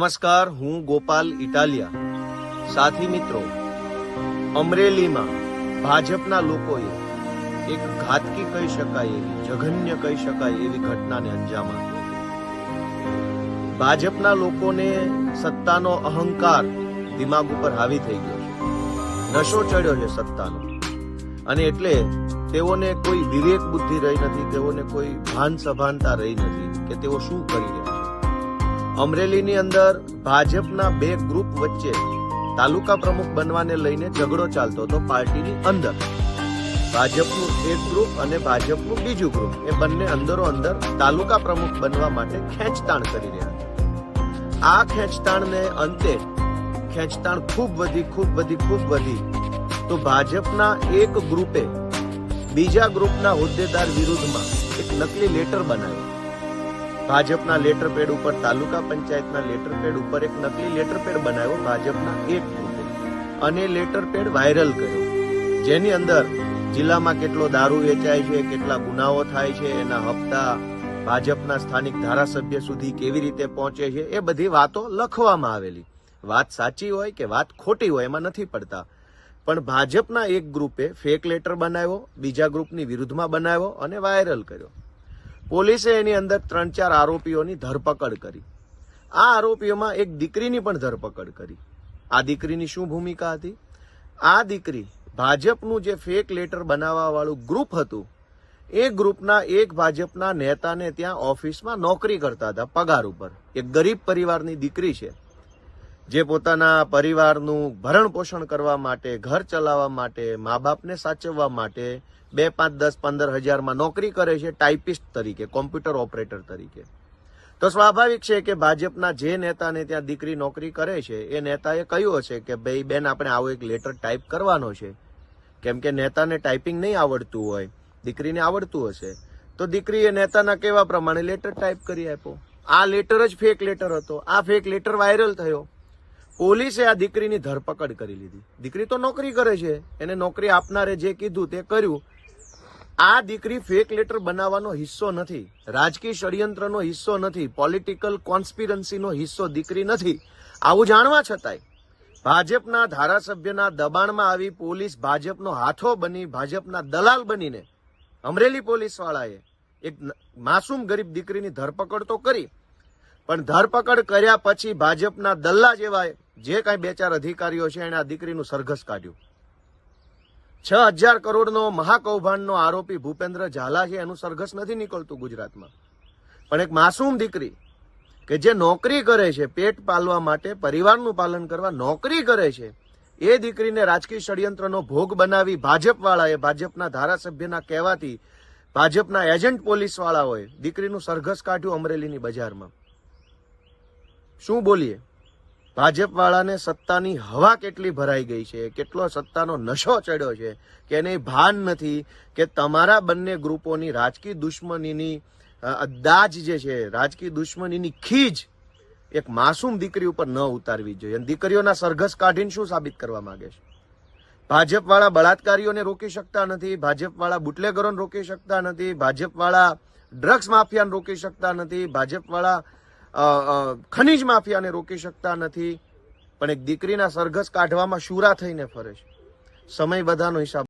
નમસ્કાર, હું ગોપાલ ઇટાલિયા. સાથી મિત્રો, અમરેલીમાં ભાજપના લોકોએ એક ઘાતકી કહી શકાય એવી, જઘન્ય કહી શકાય એવી ઘટનાને અંજામ આપ્યો. ભાજપના લોકોને સત્તાનો અહંકાર દિમાગ ઉપર હાવી થઈ ગયો છે, નશો ચડ્યો છે સત્તાનો, અને એટલે તેઓને કોઈ વિવેક બુદ્ધિ રહી નથી, તેઓને કોઈ ભાન સભાનતા રહી નથી કે તેઓ શું કરી રહ્યા છે. અમરેલીની અંદર ભાજપના બે ગ્રુપ વચ્ચે તાલુકા પ્રમુખ બનવાને લઈને ઝઘડો ચાલતો હતો પાર્ટીની અંદર. ભાજપનું એક ગ્રુપ અને ભાજપનું બીજું ગ્રુપ, એ બંને અંદરો અંદર તાલુકા પ્રમુખ બનવા માટે ખેંચતાણ કરી રહ્યા હતા. આ ખેંચતાણને અંતે ખેંચતાણ ખૂબ વધી તો ભાજપના એક ગ્રુપે બીજા ગ્રુપના હોદ્દેદાર વિરુદ્ધમાં એક નકલી લેટર બનાવ્યો. ભાજપના લેટર પેડ ઉપર, તાલુકા પંચાયતના લેટર પેડ ઉપર એક નકલી લેટર પેડ બનાવ્યો ભાજપના એક ગ્રુપે, અને લેટર પેડ વાયરલ કર્યો, જેની અંદર જિલ્લામાં કેટલો દારૂ વેચાય છે, કેટલા ગુનાઓ થાય છે, એના હપ્તા ભાજપના સ્થાનિક ધારાસભ્ય સુધી કેવી રીતે પહોંચે છે, એ બધી વાતો લખવામાં આવેલી. વાત સાચી હોય કે વાત ખોટી હોય એમાં નથી પડતા, પણ ભાજપના એક ગ્રુપે ફેક લેટર બનાવ્યો, બીજા ગ્રુપની વિરુદ્ધમાં બનાવ્યો અને વાયરલ કર્યો. પોલીસે એની અંદર 3-4 આરોપીઓની ધરપકડ કરી. આ આરોપીઓમાં એક દીકરીની પણ ધરપકડ કરી. આ દીકરીની શું ભૂમિકા હતી? આ દીકરી ભાજપનું જે ફેક લેટર બનાવવા વાળું ગ્રુપ હતું, એ ગ્રુપના એક ભાજપના નેતાને ત્યાં ઓફિસમાં નોકરી કરતા હતા પગાર ઉપર. એક ગરીબ પરિવારની દીકરી છે, જે પોતાના પરિવારનું ભરણ પોષણ કરવા માટે, ઘર ચલાવવા માટે, મા બાપને સાચવવા માટે 2, 5, 10, 15 હજારમાં નોકરી કરે છે, ટાઈપિસ્ટ તરીકે, કોમ્પ્યુટર ઓપરેટર તરીકે. તો સ્વાભાવિક છે કે ભાજપના જે નેતાને ત્યાં દીકરી નોકરી કરે છે, એ નેતાએ કહ્યું હશે કે ભાઈ બેન, આપણે આવો એક લેટર ટાઈપ કરવાનો છે. કેમ કે નેતાને ટાઈપિંગ નહીં આવડતું હોય, દીકરીને આવડતું હશે, તો દીકરીએ નેતાના કહેવા પ્રમાણે લેટર ટાઈપ કરી આપ્યો. આ લેટર જ ફેક લેટર હતો. આ ફેક લેટર વાયરલ થયો. પોલીસે આ દીકરીની ધરપકડ કરી લીધી. દીકરી તો નોકરી કરે છે, એને નોકરી આપનારે જે કીધું તે કર્યું. આ દીકરી ફેક લેટર બનાવવાનો હિસ્સો નથી, રાજકીય ષડયંત્રનો હિસ્સો નથી, પોલિટિકલ કોન્સ્પિરન્સીનો હિસ્સો દીકરી નથી. આવું જાણવા છતાંય ભાજપના ધારાસભ્યના દબાણમાં આવી પોલીસ ભાજપનો હાથો બની, ભાજપના દલાલ બનીને અમરેલી પોલીસ વાળાએ એક માસૂમ ગરીબ દીકરીની ધરપકડ તો કરી, પણ ધરપકડ કર્યા પછી ભાજપના દલ્લા જેવા જે કાંઈ 2-4 અધિકારીઓ છે, એને આ દીકરીનું સરઘસ કાઢ્યું. 6,000 કરોડનો મહાકૌભાંડનો આરોપી ભૂપેન્દ્ર ઝાલા છે, એનું સરઘસ નથી નીકળતું ગુજરાતમાં. પણ એક માસૂમ દીકરી કે જે નોકરી કરે છે, પેટ પાલવા માટે, પરિવારનું પાલન કરવા નોકરી કરે છે, એ દીકરીને રાજકીય ષડયંત્રનો ભોગ બનાવી ભાજપવાળાએ, ભાજપના ધારાસભ્યના કહેવાથી ભાજપના એજન્ટ પોલીસવાળાઓએ દીકરીનું સરઘસ કાઢ્યું અમરેલીની બજારમાં. શું બોલીએ? ભાજપવાળાને સત્તાની હવા કેટલી ભરાઈ ગઈ છે, કેટલો સત્તાનો નશો ચડ્યો છે કે એને ભાન નથી કે તમારા બંને ગ્રુપોની રાજકીય દુશ્મનીની દાજ જે છે, રાજકીય દુશ્મનીની ખીજ એક માસૂમ દીકરી ઉપર ન ઉતારવી જોઈએ. અને દીકરીઓના સરઘસ કાઢીને શું સાબિત કરવા માંગે છે? ભાજપવાળા બળાત્કારીઓને રોકી શકતા નથી, ભાજપવાળા બુટલેગરોને રોકી શકતા નથી, ભાજપવાળા ડ્રગ્સ માફિયાને રોકી શકતા નથી, ભાજપવાળા ખનીજ માફિયાને રોકી શકતા નથી, પણ એક દીકરીના સરઘસ કાઢવામાં શુરા થઈને ફરે છે. સમય બધાનો હિસાબ